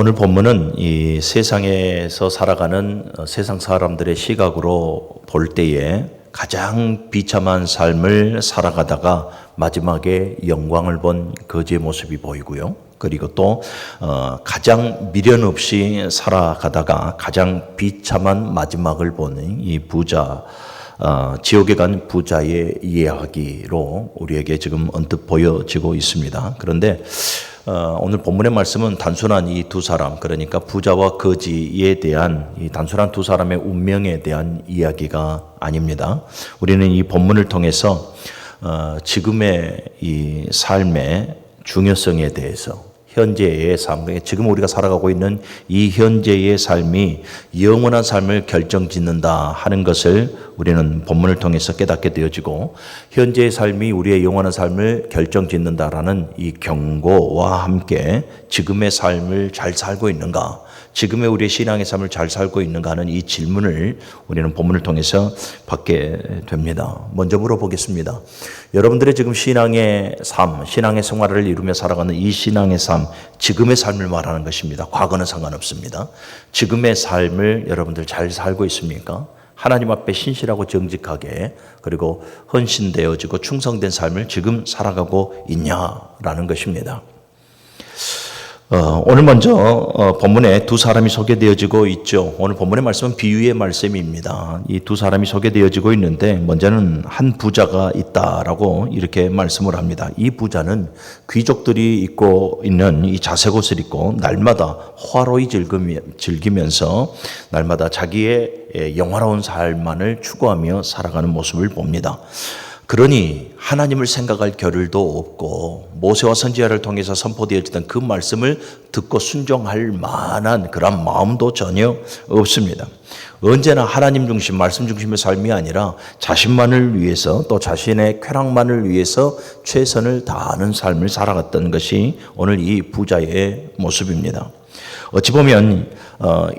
오늘 본문은 이 세상에서 살아가는 세상 사람들의 시각으로 볼 때에 가장 비참한 삶을 살아가다가 마지막에 영광을 본 거지의 모습이 보이고요. 그리고 또 가장 미련 없이 살아가다가 가장 비참한 마지막을 보는 이 부자, 지옥에 간 부자의 이야기로 우리에게 지금 언뜻 보여지고 있습니다. 그런데 오늘 본문의 말씀은 단순한 이 두 사람, 그러니까 부자와 거지에 대한 이 단순한 두 사람의 운명에 대한 이야기가 아닙니다. 우리는 이 본문을 통해서 지금의 이 삶의 중요성에 대해서, 현재의 삶, 지금 우리가 살아가고 있는 이 현재의 삶이 영원한 삶을 결정짓는다 하는 것을 우리는 본문을 통해서 깨닫게 되어지고, 현재의 삶이 우리의 영원한 삶을 결정짓는다라는 이 경고와 함께 지금의 삶을 잘 살고 있는가, 지금의 우리의 신앙의 삶을 잘 살고 있는가 하는 이 질문을 우리는 본문을 통해서 받게 됩니다. 먼저 물어보겠습니다. 여러분들의 지금 신앙의 삶, 신앙의 생활을 이루며 살아가는 이 신앙의 삶, 지금의 삶을 말하는 것입니다. 과거는 상관없습니다. 지금의 삶을 여러분들 잘 살고 있습니까? 하나님 앞에 신실하고 정직하게, 그리고 헌신되어지고 충성된 삶을 지금 살아가고 있냐라는 것입니다. 오늘 먼저 본문에 두 사람이 소개되어지고 있죠. 오늘 본문의 말씀은 비유의 말씀입니다. 이 두 사람이 소개되어지고 있는데, 먼저는 한 부자가 있다라고 이렇게 말씀을 합니다. 이 부자는 귀족들이 입고 있는 이 자색옷을 입고 날마다 화로이 즐기면서 날마다 자기의 영화로운 삶만을 추구하며 살아가는 모습을 봅니다. 그러니 하나님을 생각할 겨를도 없고 모세와 선지자를 통해서 선포되어지던 그 말씀을 듣고 순종할 만한 그런 마음도 전혀 없습니다. 언제나 하나님 중심, 말씀 중심의 삶이 아니라 자신만을 위해서, 또 자신의 쾌락만을 위해서 최선을 다하는 삶을 살아갔던 것이 오늘 이 부자의 모습입니다. 어찌 보면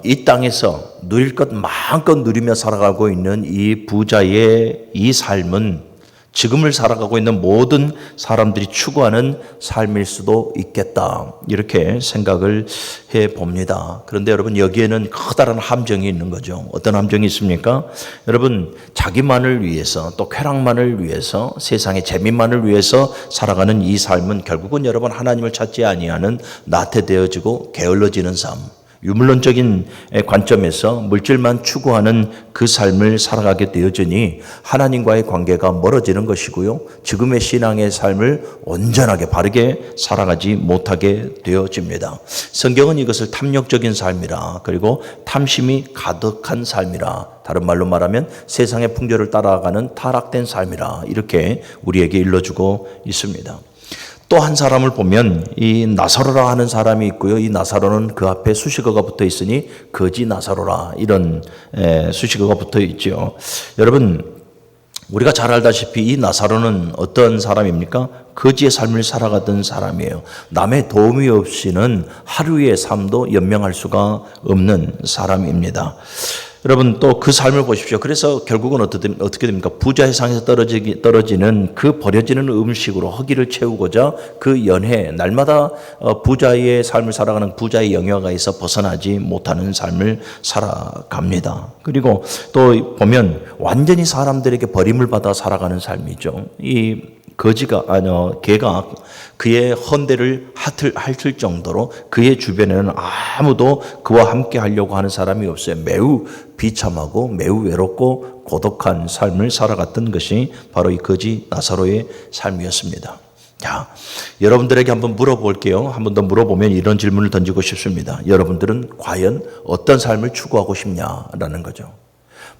이 땅에서 누릴 것 마음껏 누리며 살아가고 있는 이 부자의 이 삶은 지금을 살아가고 있는 모든 사람들이 추구하는 삶일 수도 있겠다, 이렇게 생각을 해봅니다. 그런데 여러분, 여기에는 커다란 함정이 있는 거죠. 어떤 함정이 있습니까? 여러분, 자기만을 위해서, 또 쾌락만을 위해서, 세상의 재미만을 위해서 살아가는 이 삶은 결국은 여러분, 하나님을 찾지 아니하는 나태되어지고 게을러지는 삶, 유물론적인 관점에서 물질만 추구하는 그 삶을 살아가게 되어지니 하나님과의 관계가 멀어지는 것이고요, 지금의 신앙의 삶을 온전하게 바르게 살아가지 못하게 되어집니다. 성경은 이것을 탐욕적인 삶이라, 그리고 탐심이 가득한 삶이라, 다른 말로 말하면 세상의 풍조를 따라가는 타락된 삶이라, 이렇게 우리에게 일러주고 있습니다. 또 한 사람을 보면 이 나사로라 하는 사람이 있고요. 이 나사로는 그 앞에 수식어가 붙어 있으니 거지 나사로라, 이런 수식어가 붙어 있죠. 여러분, 우리가 잘 알다시피 이 나사로는 어떤 사람입니까? 거지의 삶을 살아가던 사람이에요. 남의 도움이 없이는 하루의 삶도 연명할 수가 없는 사람입니다. 여러분, 또 그 삶을 보십시오. 그래서 결국은 어떻게 됩니까? 부자의 상에서 떨어지는 그 버려지는 음식으로 허기를 채우고자 그 연회, 날마다 부자의 삶을 살아가는 부자의 영역에서 벗어나지 못하는 삶을 살아갑니다. 그리고 또 보면 완전히 사람들에게 버림을 받아 살아가는 삶이죠. 이 개가 그의 헌대를 핥을 정도로 그의 주변에는 아무도 그와 함께 하려고 하는 사람이 없어요. 매우 비참하고 매우 외롭고 고독한 삶을 살아갔던 것이 바로 이 거지 나사로의 삶이었습니다. 자, 여러분들에게 한번 물어볼게요. 한 번 더 물어보면 이런 질문을 던지고 싶습니다. 여러분들은 과연 어떤 삶을 추구하고 싶냐라는 거죠.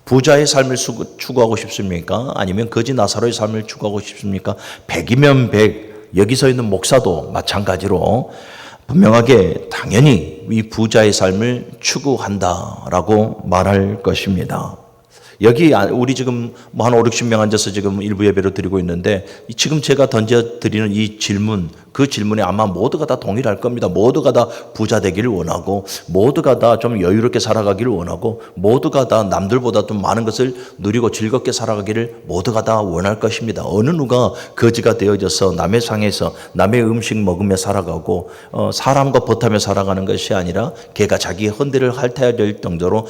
부자의 삶을 추구하고 싶습니까? 아니면 거지 나사로의 삶을 추구하고 싶습니까? 100이면 100, 여기 서 있는 목사도 마찬가지로 분명하게 당연히 이 부자의 삶을 추구한다라고 말할 것입니다. 여기 우리 지금 한 5, 60명 앉아서 지금 일부 예배를 드리고 있는데, 지금 제가 던져드리는 이 질문, 그 질문에 아마 모두가 다 동일할 겁니다. 모두가 다 부자 되기를 원하고, 모두가 다 좀 여유롭게 살아가기를 원하고, 모두가 다 남들보다 좀 많은 것을 누리고 즐겁게 살아가기를 모두가 다 원할 것입니다. 어느 누가 거지가 되어져서 남의 상에서 남의 음식 먹으며 살아가고 사람과 벗하며 살아가는 것이 아니라 걔가 자기의 헌대를 핥아야 될 정도로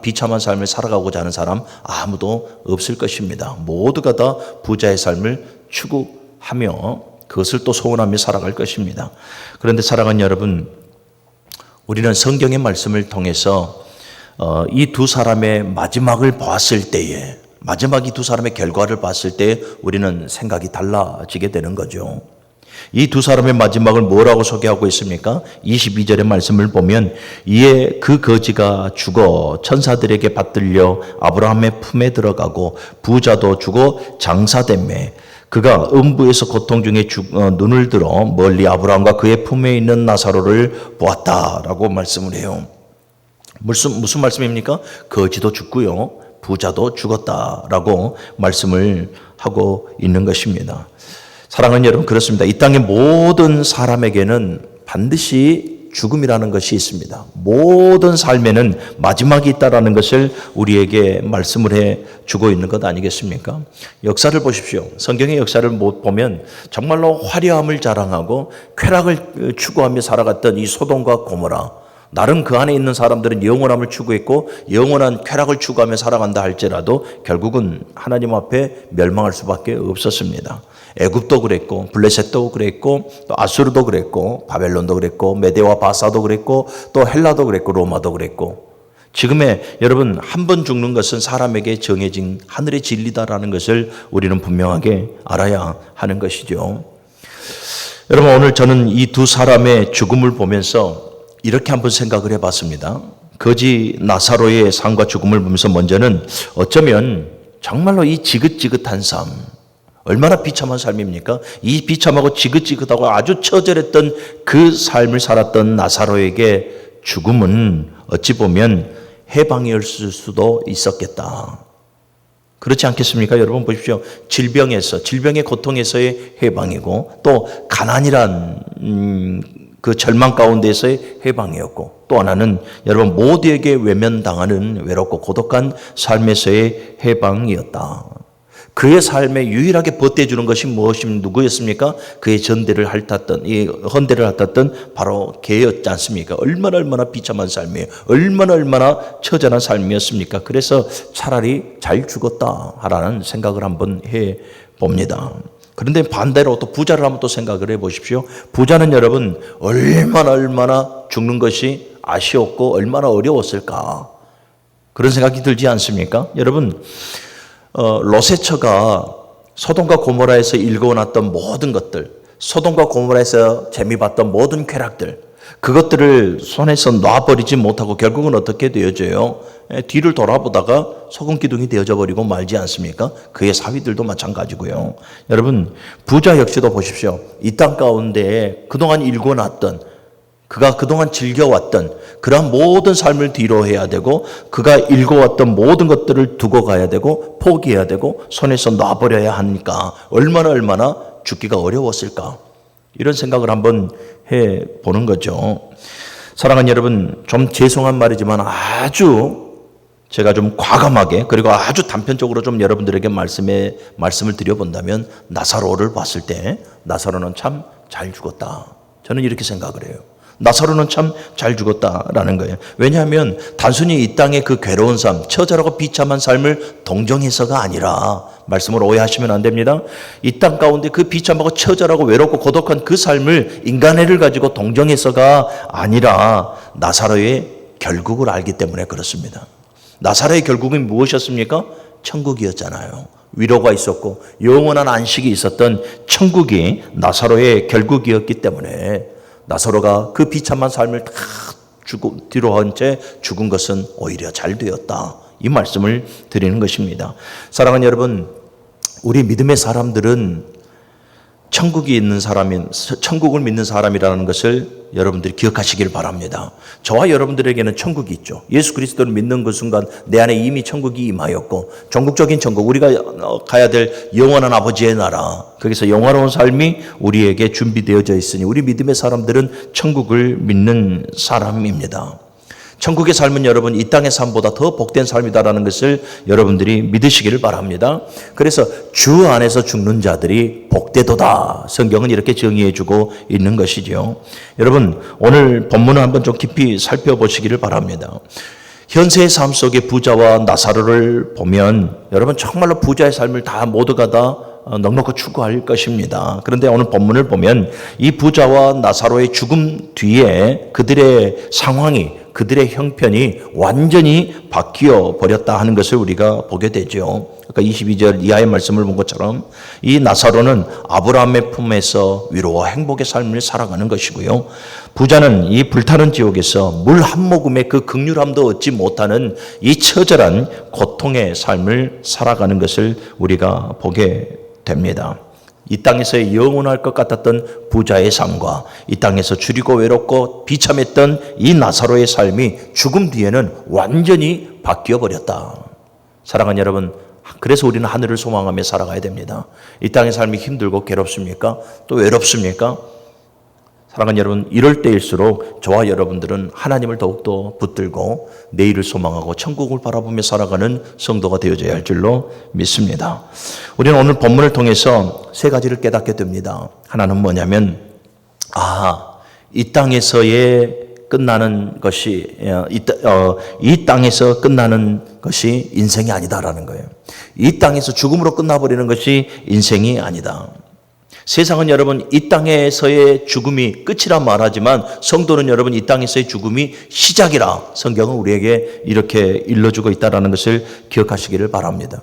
비참한 삶을 살아가고자 하는 사람 아무도 없을 것입니다. 모두가 다 부자의 삶을 추구하며 그것을 또 소원하며 살아갈 것입니다. 그런데 사랑하는 여러분, 우리는 성경의 말씀을 통해서 이 두 사람의 마지막을 봤을 때에, 마지막 이 두 사람의 결과를 봤을 때 우리는 생각이 달라지게 되는 거죠. 이 두 사람의 마지막을 뭐라고 소개하고 있습니까? 22절의 말씀을 보면 이에 그 거지가 죽어 천사들에게 받들려 아브라함의 품에 들어가고 부자도 죽어 장사되매 그가 음부에서 고통 중에 눈을 들어 멀리 아브라함과 그의 품에 있는 나사로를 보았다라고 말씀을 해요. 무슨 말씀입니까? 거지도 죽고요, 부자도 죽었다라고 말씀을 하고 있는 것입니다. 사랑하는 여러분, 그렇습니다. 이 땅의 모든 사람에게는 반드시 죽음이라는 것이 있습니다. 모든 삶에는 마지막이 있다라는 것을 우리에게 말씀을 해 주고 있는 것 아니겠습니까? 역사를 보십시오. 성경의 역사를 보면 정말로 화려함을 자랑하고 쾌락을 추구하며 살아갔던 이 소돔과 고모라, 나름 그 안에 있는 사람들은 영원함을 추구했고 영원한 쾌락을 추구하며 살아간다 할지라도 결국은 하나님 앞에 멸망할 수밖에 없었습니다. 애굽도 그랬고 블레셋도 그랬고 또 아수르도 그랬고 바벨론도 그랬고 메대와 바사도 그랬고 또 헬라도 그랬고 로마도 그랬고, 지금의 여러분 한 번 죽는 것은 사람에게 정해진 하늘의 진리다라는 것을 우리는 분명하게 알아야 하는 것이죠. 여러분, 오늘 저는 이 두 사람의 죽음을 보면서 이렇게 한번 생각을 해봤습니다. 거지 나사로의 삶과 죽음을 보면서 먼저는 어쩌면 정말로 이 지긋지긋한 삶, 얼마나 비참한 삶입니까? 이 비참하고 지긋지긋하고 아주 처절했던 그 삶을 살았던 나사로에게 죽음은 어찌 보면 해방이었을 수도 있었겠다. 그렇지 않겠습니까? 여러분 보십시오. 질병의 고통에서의 해방이고 또 가난이란 그 절망 가운데서의 해방이었고, 또 하나는 여러분 모두에게 외면당하는 외롭고 고독한 삶에서의 해방이었다. 그의 삶에 유일하게 보태주는 것이 누구였습니까? 그의 이 헌대를 핥았던 바로 개였지 않습니까? 얼마나 비참한 삶이에요. 얼마나 처절한 삶이었습니까? 그래서 차라리 잘 죽었다라는 생각을 한번 해봅니다. 그런데 반대로 또 부자를 한번 또 생각을 해보십시오. 부자는 여러분 얼마나 죽는 것이 아쉬웠고 얼마나 어려웠을까, 그런 생각이 들지 않습니까? 여러분, 롯의 소돔과 고모라에서 일궈놨던 모든 것들, 소돔과 고모라에서 재미봤던 모든 쾌락들, 그것들을 손에서 놔버리지 못하고 결국은 어떻게 되어져요? 뒤를 돌아보다가 소금 기둥이 되어져 버리고 말지 않습니까? 그의 사위들도 마찬가지고요. 여러분, 부자 역시도 보십시오. 이 땅 가운데 그동안 일궈놨던, 그가 그동안 즐겨왔던 그러한 모든 삶을 뒤로 해야 되고, 그가 일궈왔던 모든 것들을 두고 가야 되고 포기해야 되고 손에서 놔버려야 하니까 얼마나 죽기가 어려웠을까, 이런 생각을 한번 해보는 거죠. 사랑하는 여러분, 좀 죄송한 말이지만 아주 제가 좀 과감하게 그리고 아주 단편적으로 좀 여러분들에게 말씀을 드려본다면, 나사로를 봤을 때 나사로는 참 잘 죽었다, 저는 이렇게 생각을 해요. 나사로는 참 잘 죽었다라는 거예요. 왜냐하면 단순히 이 땅의 그 괴로운 삶, 처절하고 비참한 삶을 동정해서가 아니라, 말씀을 오해하시면 안 됩니다. 이 땅 가운데 그 비참하고 처절하고 외롭고 고독한 그 삶을 인간애를 가지고 동정해서가 아니라 나사로의 결국을 알기 때문에 그렇습니다. 나사로의 결국은 무엇이었습니까? 천국이었잖아요. 위로가 있었고 영원한 안식이 있었던 천국이 나사로의 결국이었기 때문에 나사로가 그 비참한 삶을 다 뒤로 한 채 죽은 것은 오히려 잘 되었다, 이 말씀을 드리는 것입니다. 사랑하는 여러분, 우리 믿음의 사람들은 천국이 있는 사람인, 천국을 믿는 사람이라는 것을 여러분들이 기억하시길 바랍니다. 저와 여러분들에게는 천국이 있죠. 예수 그리스도를 믿는 그 순간 내 안에 이미 천국이 임하였고, 전국적인 천국, 우리가 가야 될 영원한 아버지의 나라, 거기서 영화로운 삶이 우리에게 준비되어져 있으니 우리 믿음의 사람들은 천국을 믿는 사람입니다. 천국의 삶은 여러분 이 땅의 삶보다 더 복된 삶이다라는 것을 여러분들이 믿으시기를 바랍니다. 그래서 주 안에서 죽는 자들이 복되도다. 성경은 이렇게 정의해주고 있는 것이죠. 여러분 오늘 본문을 한번 좀 깊이 살펴보시기를 바랍니다. 현세의 삶 속의 부자와 나사로를 보면 여러분 정말로 부자의 삶을 다 모두가 다 넉넉히 추구할 것입니다. 그런데 오늘 본문을 보면 이 부자와 나사로의 죽음 뒤에 그들의 상황이, 그들의 형편이 완전히 바뀌어 버렸다 하는 것을 우리가 보게 되죠. 아까 22절 이하의 말씀을 본 것처럼 이 나사로는 아브라함의 품에서 위로와 행복의 삶을 살아가는 것이고요. 부자는 이 불타는 지옥에서 물 한 모금의 그 긍휼함도 얻지 못하는 이 처절한 고통의 삶을 살아가는 것을 우리가 보게 됩니다. 이 땅에서 영원할 것 같았던 부자의 삶과 이 땅에서 줄이고 외롭고 비참했던 이 나사로의 삶이 죽음 뒤에는 완전히 바뀌어 버렸다. 사랑하는 여러분, 그래서 우리는 하늘을 소망하며 살아가야 됩니다. 이 땅의 삶이 힘들고 괴롭습니까? 또 외롭습니까? 사랑하는 여러분, 이럴 때일수록 저와 여러분들은 하나님을 더욱더 붙들고 내일을 소망하고 천국을 바라보며 살아가는 성도가 되어져야 할 줄로 믿습니다. 우리는 오늘 본문을 통해서 세 가지를 깨닫게 됩니다. 하나는 뭐냐면 이 땅에서의 끝나는 것이 이 땅에서 끝나는 것이 인생이 아니다라는 거예요. 이 땅에서 죽음으로 끝나버리는 것이 인생이 아니다. 세상은 여러분 이 땅에서의 죽음이 끝이라 말하지만 성도는 여러분 이 땅에서의 죽음이 시작이라 성경은 우리에게 이렇게 일러주고 있다는 것을 기억하시기를 바랍니다.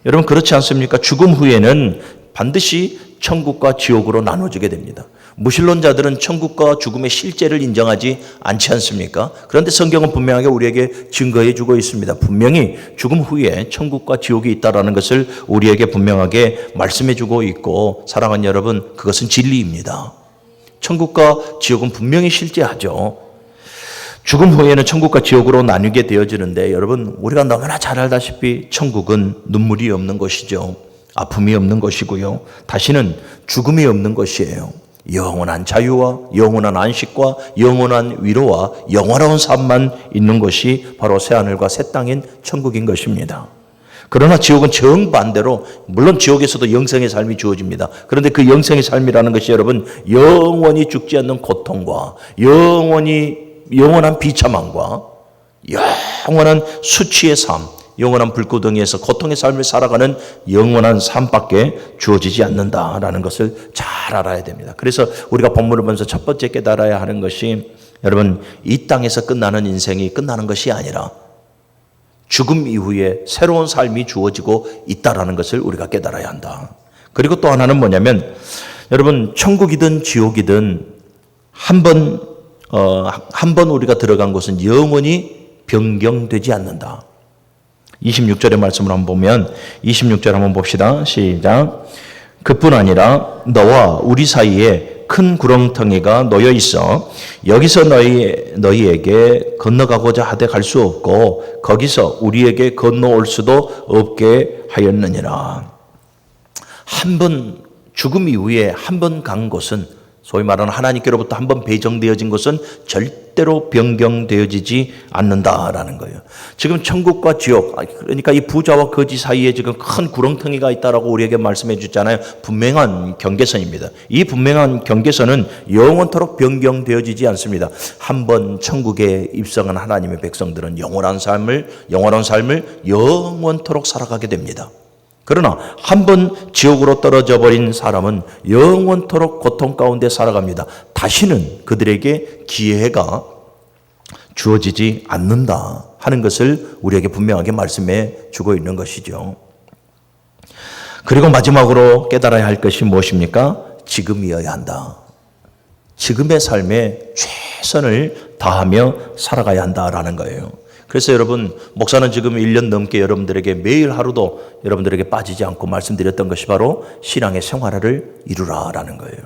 여러분 그렇지 않습니까? 죽음 후에는 반드시 천국과 지옥으로 나눠지게 됩니다. 무신론자들은 천국과 죽음의 실제를 인정하지 않지 않습니까? 그런데 성경은 분명하게 우리에게 증거해 주고 있습니다. 분명히 죽음 후에 천국과 지옥이 있다는 것을 우리에게 분명하게 말씀해 주고 있고, 사랑하는 여러분, 그것은 진리입니다. 천국과 지옥은 분명히 실제하죠. 죽음 후에는 천국과 지옥으로 나뉘게 되어지는데 여러분 우리가 너무나 잘 알다시피 천국은 눈물이 없는 것이죠. 아픔이 없는 것이고요. 다시는 죽음이 없는 것이에요. 영원한 자유와 영원한 안식과 영원한 위로와 영원한 삶만 있는 것이 바로 새하늘과 새 땅인 천국인 것입니다. 그러나 지옥은 정반대로, 물론 지옥에서도 영생의 삶이 주어집니다. 그런데 그 영생의 삶이라는 것이 여러분 영원히 죽지 않는 고통과 영원한 비참함과 영원한 수치의 삶, 영원한 불구덩이에서 고통의 삶을 살아가는 영원한 삶밖에 주어지지 않는다라는 것을 잘 알아야 됩니다. 그래서 우리가 본문을 보면서 첫 번째 깨달아야 하는 것이 여러분 이 땅에서 끝나는 인생이 끝나는 것이 아니라 죽음 이후에 새로운 삶이 주어지고 있다라는 것을 우리가 깨달아야 한다. 그리고 또 하나는 뭐냐면 여러분 천국이든 지옥이든 한 번 우리가 들어간 곳은 영원히 변경되지 않는다. 26절의 말씀을 한번 보면 26절 한번 봅시다. 시작. 그뿐 아니라 너와 우리 사이에 큰 구렁텅이가 놓여 있어 여기서 너희에게 건너가고자 하되 갈 수 없고 거기서 우리에게 건너올 수도 없게 하였느니라. 한 번 죽음 이후에 한 번 간 곳은 소위 말하는 하나님께로부터 한 번 배정되어진 것은 절대로 변경되어지지 않는다라는 거예요. 지금 천국과 지옥, 그러니까 이 부자와 거지 사이에 지금 큰 구렁텅이가 있다라고 우리에게 말씀해 주잖아요. 분명한 경계선입니다. 이 분명한 경계선은 영원토록 변경되어지지 않습니다. 한 번 천국에 입성한 하나님의 백성들은 영원한 삶을 영원토록 살아가게 됩니다. 그러나 한 번 지옥으로 떨어져 버린 사람은 영원토록 고통 가운데 살아갑니다. 다시는 그들에게 기회가 주어지지 않는다 하는 것을 우리에게 분명하게 말씀해 주고 있는 것이죠. 그리고 마지막으로 깨달아야 할 것이 무엇입니까? 지금이어야 한다. 지금의 삶에 최선을 다하며 살아가야 한다라는 거예요. 그래서 여러분, 목사는 지금 1년 넘게 여러분들에게 매일 하루도 여러분들에게 빠지지 않고 말씀드렸던 것이 바로 신앙의 생활화를 이루라라는 거예요.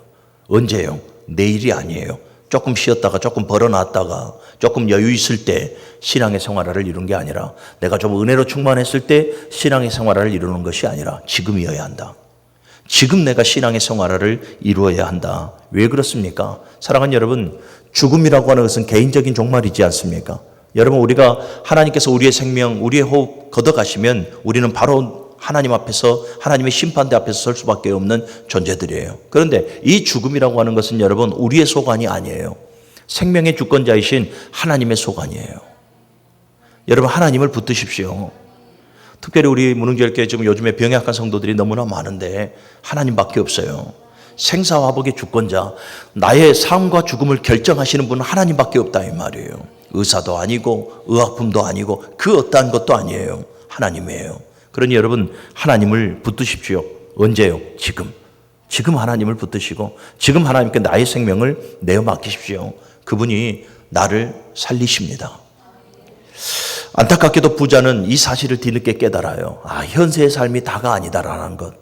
언제요? 내일이 아니에요. 조금 쉬었다가 조금 벌어놨다가 조금 여유 있을 때 신앙의 생활화를 이루는 게 아니라, 내가 좀 은혜로 충만했을 때 신앙의 생활화를 이루는 것이 아니라 지금이어야 한다. 지금 내가 신앙의 생활화를 이루어야 한다. 왜 그렇습니까? 사랑하는 여러분, 죽음이라고 하는 것은 개인적인 종말이지 않습니까? 여러분, 우리가 하나님께서 우리의 생명, 우리의 호흡 걷어가시면 우리는 바로 하나님 앞에서, 하나님의 심판대 앞에서 설 수밖에 없는 존재들이에요. 그런데 이 죽음이라고 하는 것은 여러분, 우리의 소관이 아니에요. 생명의 주권자이신 하나님의 소관이에요. 여러분, 하나님을 붙드십시오. 특별히 우리 문흥절교회 지금 요즘에 병에 약한 성도들이 너무나 많은데 하나님밖에 없어요. 생사화복의 주권자, 나의 삶과 죽음을 결정하시는 분은 하나님밖에 없다 이 말이에요. 의사도 아니고 의학품도 아니고 그 어떠한 것도 아니에요. 하나님이에요. 그러니 여러분, 하나님을 붙드십시오. 언제요? 지금 하나님을 붙드시고 지금 하나님께 나의 생명을 내어 맡기십시오. 그분이 나를 살리십니다. 안타깝게도 부자는 이 사실을 뒤늦게 깨달아요. 현세의 삶이 다가 아니다라는 것.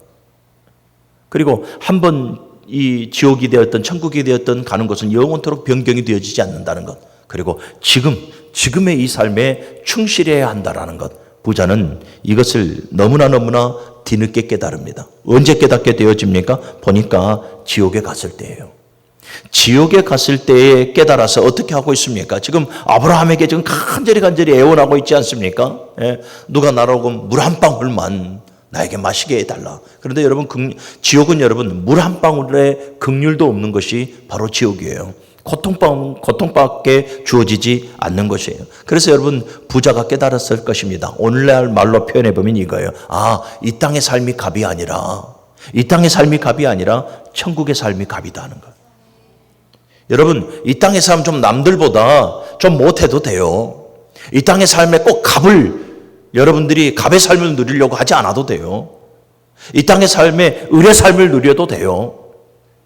그리고 한번 이 지옥이 되었던 천국이 되었던 가는 곳은 영원토록 변경이 되어지지 않는다는 것. 그리고 지금의 이 삶에 충실해야 한다라는 것. 부자는 이것을 너무나 뒤늦게 깨달습니다. 언제 깨닫게 되어집니까? 보니까 지옥에 갔을 때예요. 지옥에 갔을 때에 깨달아서 어떻게 하고 있습니까? 지금 아브라함에게 지금 간절히 애원하고 있지 않습니까? 누가 나라고 물 한 방울만 나에게 마시게 해달라. 그런데 여러분, 지옥은 여러분 물 한 방울의 긍휼도 없는 것이 바로 지옥이에요. 고통밖에 주어지지 않는 것이에요. 그래서 여러분, 부자가 깨달았을 것입니다. 오늘날 말로 표현해보면 이거예요. 이 땅의 삶이 값이 아니라, 천국의 삶이 값이다 하는 거예요. 여러분, 이 땅의 삶 좀 남들보다 좀 못해도 돼요. 이 땅의 삶에 꼭 여러분들이 값의 삶을 누리려고 하지 않아도 돼요. 이 땅의 삶에 을의 삶을 누려도 돼요.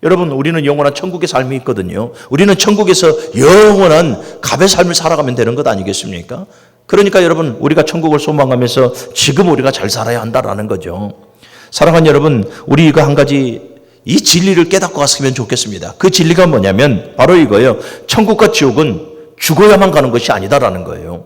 여러분, 우리는 영원한 천국의 삶이 있거든요. 우리는 천국에서 영원한 값의 삶을 살아가면 되는 것 아니겠습니까? 그러니까 여러분, 우리가 천국을 소망하면서 지금 우리가 잘 살아야 한다라는 거죠. 사랑하는 여러분, 우리가 한 가지 이 진리를 깨닫고 갔으면 좋겠습니다. 그 진리가 뭐냐면 바로 이거예요. 천국과 지옥은 죽어야만 가는 것이 아니다라는 거예요.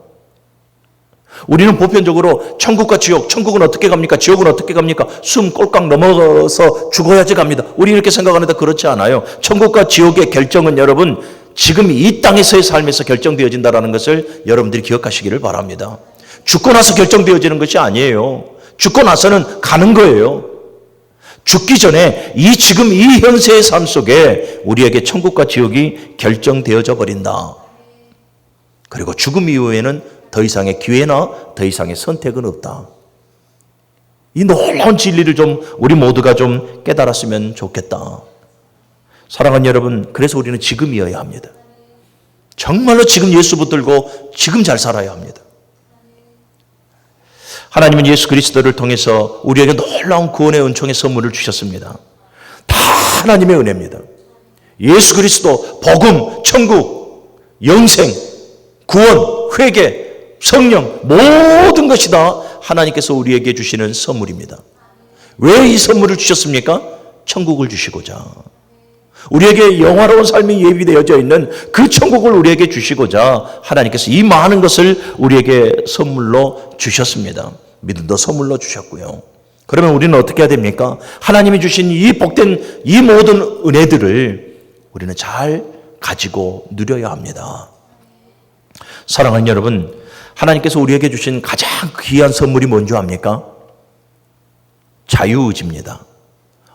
우리는 보편적으로 천국과 지옥, 천국은 어떻게 갑니까? 지옥은 어떻게 갑니까? 숨 꼴깍 넘어가서 죽어야지 갑니다. 우리 이렇게 생각하는데 그렇지 않아요. 천국과 지옥의 결정은 여러분, 지금 이 땅에서의 삶에서 결정되어진다는 것을 여러분들이 기억하시기를 바랍니다. 죽고 나서 결정되어지는 것이 아니에요. 죽고 나서는 가는 거예요. 죽기 전에 지금 이 현세의 삶 속에 우리에게 천국과 지옥이 결정되어져 버린다. 그리고 죽음 이후에는 더 이상의 기회나 더 이상의 선택은 없다. 이 놀라운 진리를 우리 모두가 좀 깨달았으면 좋겠다. 사랑하는 여러분, 그래서 우리는 지금이어야 합니다. 정말로 지금 예수 붙들고 지금 잘 살아야 합니다. 하나님은 예수 그리스도를 통해서 우리에게 놀라운 구원의 은총의 선물을 주셨습니다. 다 하나님의 은혜입니다. 예수 그리스도, 복음, 천국, 영생, 구원, 회개, 성령, 모든 것이 다 하나님께서 우리에게 주시는 선물입니다. 왜 이 선물을 주셨습니까? 천국을 주시고자. 우리에게 영화로운 삶이 예비되어져 있는 그 천국을 우리에게 주시고자 하나님께서 이 많은 것을 우리에게 선물로 주셨습니다. 믿음도 선물로 주셨고요. 그러면 우리는 어떻게 해야 됩니까? 하나님이 주신 이 복된 이 모든 은혜들을 우리는 잘 가지고 누려야 합니다. 사랑하는 여러분, 하나님께서 우리에게 주신 가장 귀한 선물이 뭔지 압니까? 자유의지입니다.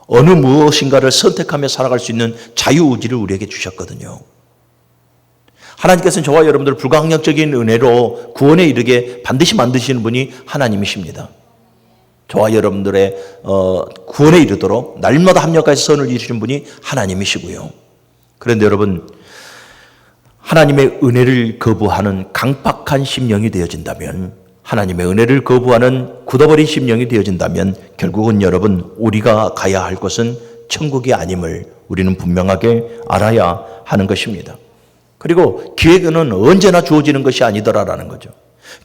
어느 무엇인가를 선택하며 살아갈 수 있는 자유의지를 우리에게 주셨거든요. 하나님께서는 저와 여러분들을 불가항력적인 은혜로 구원에 이르게 반드시 만드시는 분이 하나님이십니다. 저와 여러분들의 구원에 이르도록 날마다 합력하여서 선을 이루시는 분이 하나님이시고요. 그런데 여러분, 하나님의 은혜를 거부하는 강팍한 심령이 되어진다면, 하나님의 은혜를 거부하는 굳어버린 심령이 되어진다면 결국은 여러분, 우리가 가야 할 곳은 천국이 아님을 우리는 분명하게 알아야 하는 것입니다. 그리고 기회는 언제나 주어지는 것이 아니더라라는 거죠.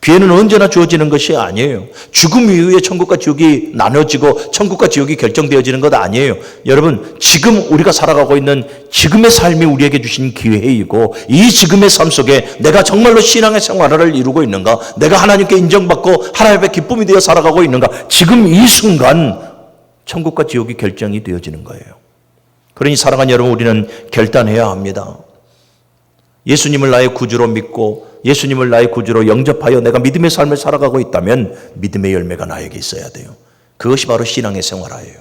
기회는 언제나 주어지는 것이 아니에요. 죽음 이후에 천국과 지옥이 나눠지고 천국과 지옥이 결정되어지는 것 아니에요. 여러분, 지금 우리가 살아가고 있는 지금의 삶이 우리에게 주신 기회이고, 이 지금의 삶 속에 내가 정말로 신앙의 생활을 이루고 있는가, 내가 하나님께 인정받고 하나님의 기쁨이 되어 살아가고 있는가, 지금 이 순간 천국과 지옥이 결정이 되어지는 거예요. 그러니 사랑하는 여러분, 우리는 결단해야 합니다. 예수님을 나의 구주로 믿고 예수님을 나의 구주로 영접하여 내가 믿음의 삶을 살아가고 있다면 믿음의 열매가 나에게 있어야 돼요. 그것이 바로 신앙의 생활이에요.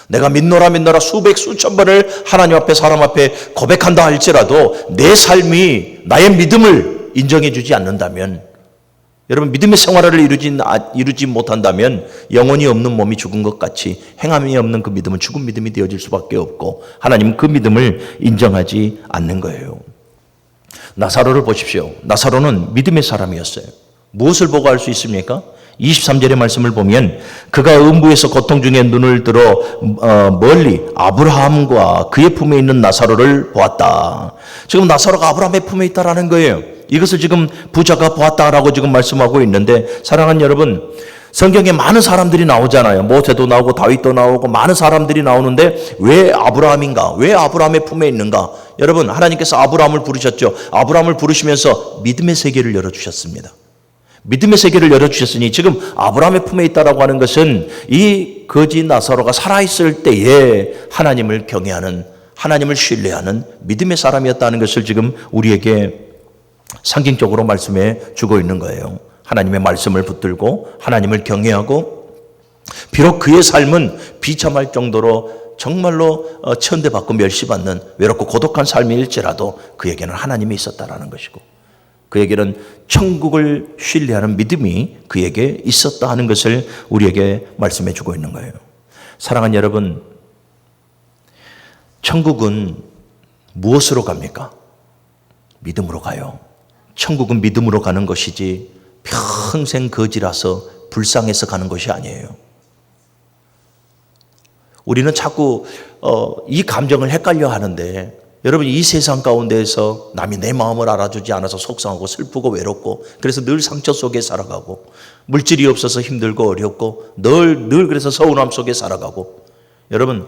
내가 믿노라 수백 수천 번을 하나님 앞에 사람 앞에 고백한다 할지라도 내 삶이 나의 믿음을 인정해 주지 않는다면, 여러분, 믿음의 생활을 이루지 못한다면 영혼이 없는 몸이 죽은 것 같이 행함이 없는 그 믿음은 죽은 믿음이 되어질 수밖에 없고, 하나님은 그 믿음을 인정하지 않는 거예요. 나사로를 보십시오. 나사로는 믿음의 사람이었어요. 무엇을 보고 알 수 있습니까? 23절의 말씀을 보면 그가 음부에서 고통 중에 눈을 들어 멀리 아브라함과 그의 품에 있는 나사로를 보았다. 지금 나사로가 아브라함의 품에 있다라는 거예요. 이것을 지금 부자가 보았다라고 지금 말씀하고 있는데, 사랑하는 여러분, 성경에 많은 사람들이 나오잖아요. 모세도 나오고 다윗도 나오고 많은 사람들이 나오는데 왜 아브라함인가? 왜 아브라함의 품에 있는가? 여러분, 하나님께서 아브라함을 부르셨죠. 아브라함을 부르시면서 믿음의 세계를 열어주셨습니다. 믿음의 세계를 열어주셨으니 지금 아브라함의 품에 있다라고 하는 것은 이 거지 나사로가 살아있을 때에 하나님을 경외하는, 하나님을 신뢰하는 믿음의 사람이었다는 것을 지금 우리에게 상징적으로 말씀해 주고 있는 거예요. 하나님의 말씀을 붙들고 하나님을 경외하고, 비록 그의 삶은 비참할 정도로 정말로 천대받고 멸시받는 외롭고 고독한 삶일지라도 그에게는 하나님이 있었다라는 것이고, 그에게는 천국을 신뢰하는 믿음이 그에게 있었다 하는 것을 우리에게 말씀해 주고 있는 거예요. 사랑하는 여러분, 천국은 무엇으로 갑니까? 믿음으로 가요. 천국은 믿음으로 가는 것이지 평생 거지라서 불쌍해서 가는 것이 아니에요. 우리는 자꾸 이 감정을 헷갈려 하는데, 여러분, 이 세상 가운데에서 남이 내 마음을 알아주지 않아서 속상하고 슬프고 외롭고, 그래서 늘 상처 속에 살아가고, 물질이 없어서 힘들고 어렵고 늘 그래서 서운함 속에 살아가고, 여러분,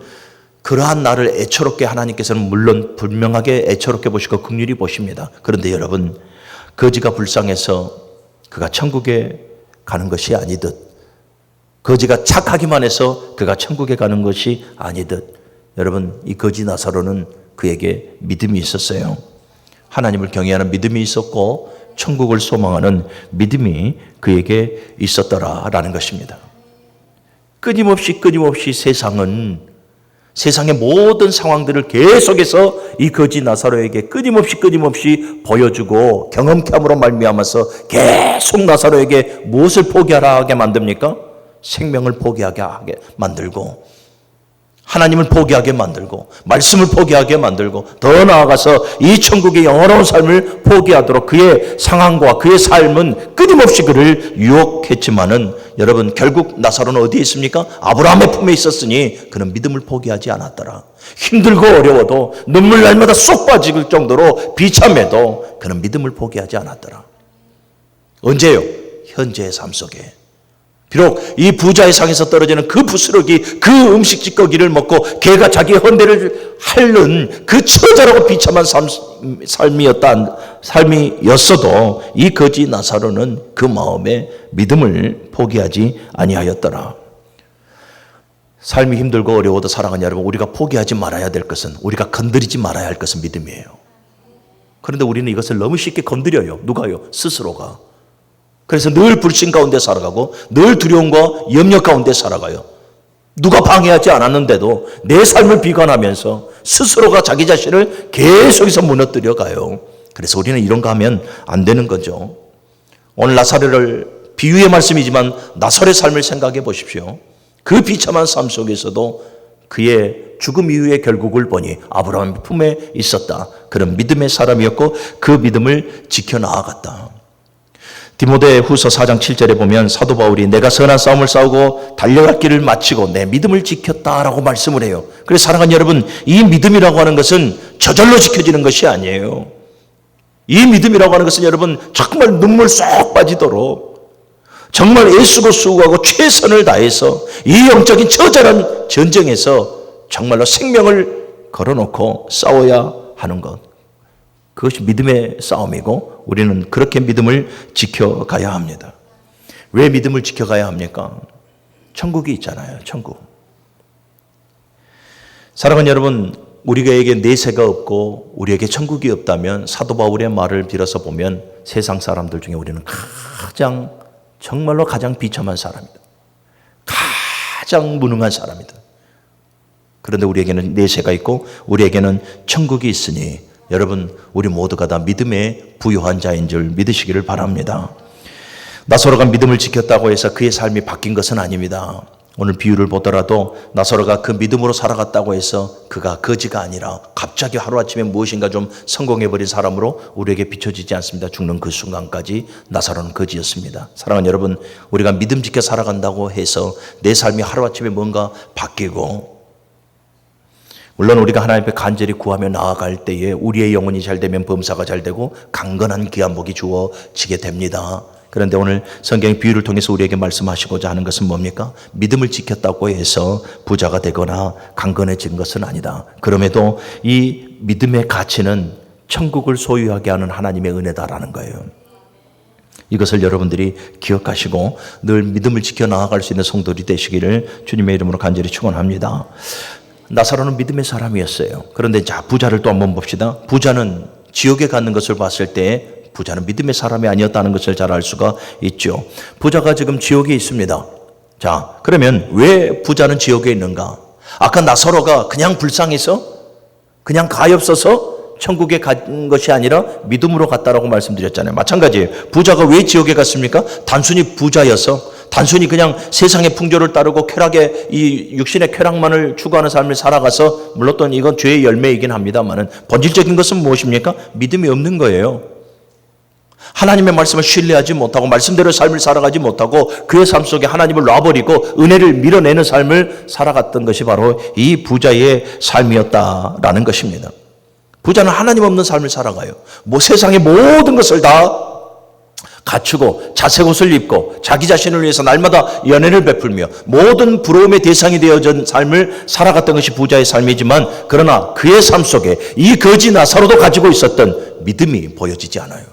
그러한 나를 애처롭게 하나님께서는 물론 분명하게 애처롭게 보시고 긍휼히 보십니다. 그런데 여러분, 거지가 불쌍해서 그가 천국에 가는 것이 아니듯, 거지가 착하기만 해서 그가 천국에 가는 것이 아니듯, 여러분, 이 거지 나사로는 그에게 믿음이 있었어요. 하나님을 경외하는 믿음이 있었고 천국을 소망하는 믿음이 그에게 있었더라라는 것입니다. 끊임없이 세상의 모든 상황들을 계속해서 이 거지 나사로에게 끊임없이 보여주고 경험케 함으로 말미암아서 계속 나사로에게 무엇을 포기하라 하게 만듭니까? 생명을 포기하게 만들고, 하나님을 포기하게 만들고, 말씀을 포기하게 만들고, 더 나아가서 이 천국의 영원한 삶을 포기하도록 그의 상황과 그의 삶은 끊임없이 그를 유혹했지만은, 여러분, 결국 나사로는 어디에 있습니까? 아브라함의 품에 있었으니 그는 믿음을 포기하지 않았더라. 힘들고 어려워도 눈물 날마다 쏙 빠질 정도로 비참해도 그는 믿음을 포기하지 않았더라. 언제요? 현재의 삶 속에. 비록 이 부자의 상에서 떨어지는 그 부스러기, 그 음식 찌꺼기를 먹고 개가 자기의 헌대를 핥는 그 처절하고 비참한 삶이었어도 이 거지 나사로는 그 마음에 믿음을 포기하지 아니하였더라. 삶이 힘들고 어려워도 사랑하는 여러분, 우리가 포기하지 말아야 될 것은, 우리가 건드리지 말아야 할 것은 믿음이에요. 그런데 우리는 이것을 너무 쉽게 건드려요. 누가요? 스스로가. 그래서 늘 불신 가운데 살아가고 늘 두려움과 염려 가운데 살아가요. 누가 방해하지 않았는데도 내 삶을 비관하면서 스스로가 자기 자신을 계속해서 무너뜨려 가요. 그래서 우리는 이런 거 하면 안 되는 거죠. 오늘 나사로를 비유의 말씀이지만 나사로의 삶을 생각해 보십시오. 그 비참한 삶 속에서도 그의 죽음 이후의 결국을 보니 아브라함의 품에 있었다. 그런 믿음의 사람이었고 그 믿음을 지켜나아갔다. 디모데 후서 4장 7절에 보면 사도 바울이 내가 선한 싸움을 싸우고 달려갈 길을 마치고 내 믿음을 지켰다라고 말씀을 해요. 그래서 사랑하는 여러분, 이 믿음이라고 하는 것은 저절로 지켜지는 것이 아니에요. 이 믿음이라고 하는 것은 여러분 정말 눈물 쏙 빠지도록 정말 애쓰고 수고하고 최선을 다해서 이 영적인 처절한 전쟁에서 정말로 생명을 걸어놓고 싸워야 하는 것. 그것이 믿음의 싸움이고 우리는 그렇게 믿음을 지켜가야 합니다. 왜 믿음을 지켜가야 합니까? 천국이 있잖아요. 천국. 사랑하는 여러분, 우리에게 내세가 없고 우리에게 천국이 없다면 사도 바울의 말을 빌어서 보면 세상 사람들 중에 우리는 정말로 가장 비참한 사람이다. 가장 무능한 사람이다. 그런데 우리에게는 내세가 있고 우리에게는 천국이 있으니 여러분, 우리 모두가 다 믿음에 부유한 자인 줄 믿으시기를 바랍니다. 나사로가 믿음을 지켰다고 해서 그의 삶이 바뀐 것은 아닙니다. 오늘 비유를 보더라도 나사로가 그 믿음으로 살아갔다고 해서 그가 거지가 아니라 갑자기 하루아침에 무엇인가 좀 성공해버린 사람으로 우리에게 비춰지지 않습니다. 죽는 그 순간까지 나사로는 거지였습니다. 사랑하는 여러분, 우리가 믿음 지켜 살아간다고 해서 내 삶이 하루아침에 뭔가 바뀌고, 물론 우리가 하나님 앞에 간절히 구하며 나아갈 때에 우리의 영혼이 잘 되면 범사가 잘 되고 강건한 귀한 복이 주어지게 됩니다. 그런데 오늘 성경의 비유를 통해서 우리에게 말씀하시고자 하는 것은 뭡니까? 믿음을 지켰다고 해서 부자가 되거나 강건해진 것은 아니다. 그럼에도 이 믿음의 가치는 천국을 소유하게 하는 하나님의 은혜다라는 거예요. 이것을 여러분들이 기억하시고 늘 믿음을 지켜 나아갈 수 있는 성도들이 되시기를 주님의 이름으로 간절히 축원합니다. 나사로는 믿음의 사람이었어요. 그런데 자, 부자를 또 한번 봅시다. 부자는 지옥에 가는 것을 봤을 때 부자는 믿음의 사람이 아니었다는 것을 잘 알 수가 있죠. 부자가 지금 지옥에 있습니다. 자, 그러면 왜 부자는 지옥에 있는가? 아까 나사로가 그냥 불쌍해서, 그냥 가엾어서 천국에 간 것이 아니라 믿음으로 갔다라고 말씀드렸잖아요. 마찬가지예요. 부자가 왜 지옥에 갔습니까? 단순히 부자여서, 단순히 그냥 세상의 풍조를 따르고 쾌락의 이 육신의 쾌락만을 추구하는 삶을 살아가서, 물론 또 이건 죄의 열매이긴 합니다만은 본질적인 것은 무엇입니까? 믿음이 없는 거예요. 하나님의 말씀을 신뢰하지 못하고 말씀대로 삶을 살아가지 못하고 그의 삶 속에 하나님을 놔버리고 은혜를 밀어내는 삶을 살아갔던 것이 바로 이 부자의 삶이었다라는 것입니다. 부자는 하나님 없는 삶을 살아가요. 세상의 모든 것을 다 갖추고 자색 옷을 입고 자기 자신을 위해서 날마다 연애를 베풀며 모든 부러움의 대상이 되어진 삶을 살아갔던 것이 부자의 삶이지만, 그러나 그의 삶 속에 이 거지 나사로도 가지고 있었던 믿음이 보여지지 않아요.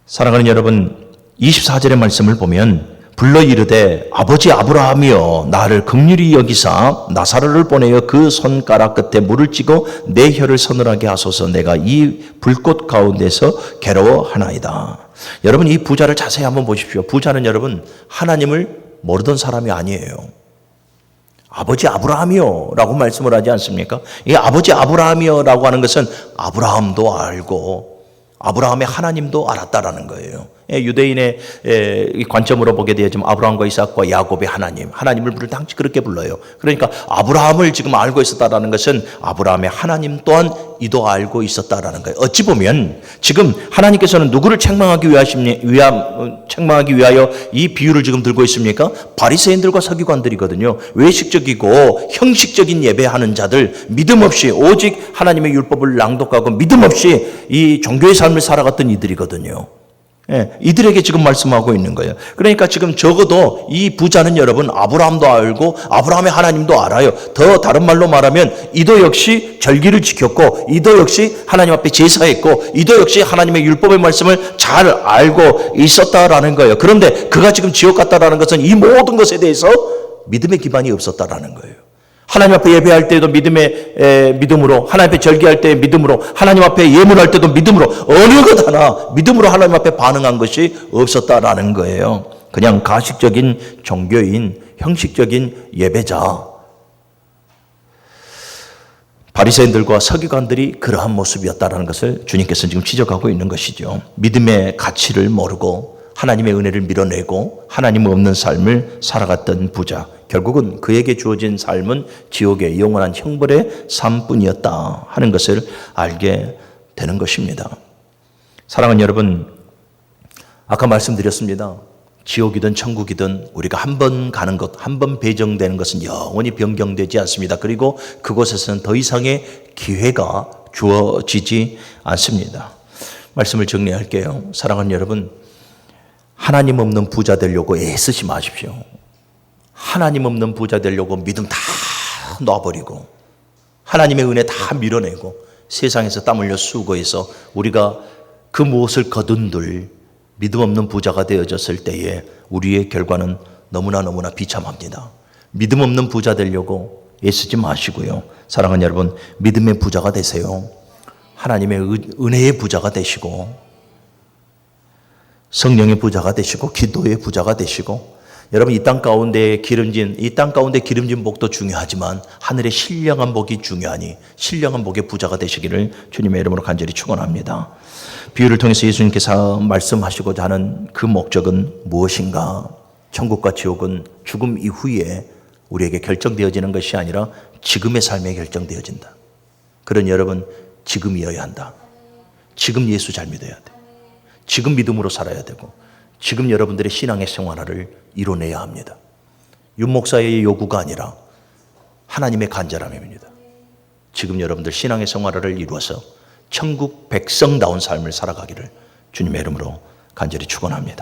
사랑하는 여러분, 24절의 말씀을 보면 불러 이르되 아버지 아브라함이여 나를 긍휼히 여기사 나사로를 보내어 그 손가락 끝에 물을 찌고 내 혀를 서늘하게 하소서. 내가 이 불꽃 가운데서 괴로워하나이다. 여러분, 이 부자를 자세히 한번 보십시오. 부자는 여러분 하나님을 모르던 사람이 아니에요. 아버지 아브라함이요 라고 말씀을 하지 않습니까? 이 아버지 아브라함이요 라고 하는 것은 아브라함도 알고 아브라함의 하나님도 알았다라는 거예요. 유대인의 관점으로 보게 되지만 아브라함과 이삭과 야곱의 하나님을 부를 때 항상 그렇게 불러요. 그러니까 아브라함을 지금 알고 있었다라는 것은 아브라함의 하나님 또한 이도 알고 있었다라는 거예요. 어찌 보면 지금 하나님께서는 누구를 책망하기 위하여 이 비유를 지금 들고 있습니까? 바리새인들과 서기관들이거든요. 외식적이고 형식적인 예배하는 자들, 믿음 없이 오직 하나님의 율법을 낭독하고 믿음 없이 이 종교의 삶을 살아갔던 이들이거든요. 이들에게 지금 말씀하고 있는 거예요. 그러니까 지금 적어도 이 부자는 여러분 아브라함도 알고 아브라함의 하나님도 알아요. 더 다른 말로 말하면 이도 역시 절기를 지켰고 이도 역시 하나님 앞에 제사했고 이도 역시 하나님의 율법의 말씀을 잘 알고 있었다라는 거예요. 그런데 그가 지금 지옥 갔다라는 것은 이 모든 것에 대해서 믿음의 기반이 없었다라는 거예요. 하나님 앞에 예배할 때도 믿음으로, 하나님 앞에 절기할 때 믿음으로, 하나님 앞에 예물할 때도 믿음으로, 어느 것 하나 믿음으로 하나님 앞에 반응한 것이 없었다라는 거예요. 그냥 가식적인 종교인, 형식적인 예배자. 바리새인들과 서기관들이 그러한 모습이었다라는 것을 주님께서 지금 지적하고 있는 것이죠. 믿음의 가치를 모르고 하나님의 은혜를 밀어내고 하나님 없는 삶을 살아갔던 부자. 결국은 그에게 주어진 삶은 지옥의 영원한 형벌의 삶뿐이었다 하는 것을 알게 되는 것입니다. 사랑하는 여러분, 아까 말씀드렸습니다. 지옥이든 천국이든 우리가 한 번 가는 것, 한 번 배정되는 것은 영원히 변경되지 않습니다. 그리고 그곳에서는 더 이상의 기회가 주어지지 않습니다. 말씀을 정리할게요. 사랑하는 여러분, 하나님 없는 부자 되려고 애쓰지 마십시오. 하나님 없는 부자 되려고 믿음 다 놔버리고 하나님의 은혜 다 밀어내고 세상에서 땀 흘려 수고해서 우리가 그 무엇을 거둔들 믿음 없는 부자가 되어졌을 때에 우리의 결과는 너무나 비참합니다. 믿음 없는 부자 되려고 애쓰지 마시고요. 사랑하는 여러분, 믿음의 부자가 되세요. 하나님의 은혜의 부자가 되시고 성령의 부자가 되시고 기도의 부자가 되시고, 여러분 이 땅 가운데 기름진 복도 중요하지만 하늘의 신령한 복이 중요하니 신령한 복의 부자가 되시기를 주님의 이름으로 간절히 축원합니다. 비유를 통해서 예수님께서 말씀하시고자 하는 그 목적은 무엇인가? 천국과 지옥은 죽음 이후에 우리에게 결정되어지는 것이 아니라 지금의 삶에 결정되어진다. 그러니 여러분, 지금이어야 한다. 지금 예수 잘 믿어야 돼. 지금 믿음으로 살아야 되고 지금 여러분들의 신앙의 생활을 이뤄내야 합니다. 윤 목사의 요구가 아니라 하나님의 간절함입니다. 지금 여러분들 신앙의 생활을 이루어서 천국 백성다운 삶을 살아가기를 주님의 이름으로 간절히 축원합니다.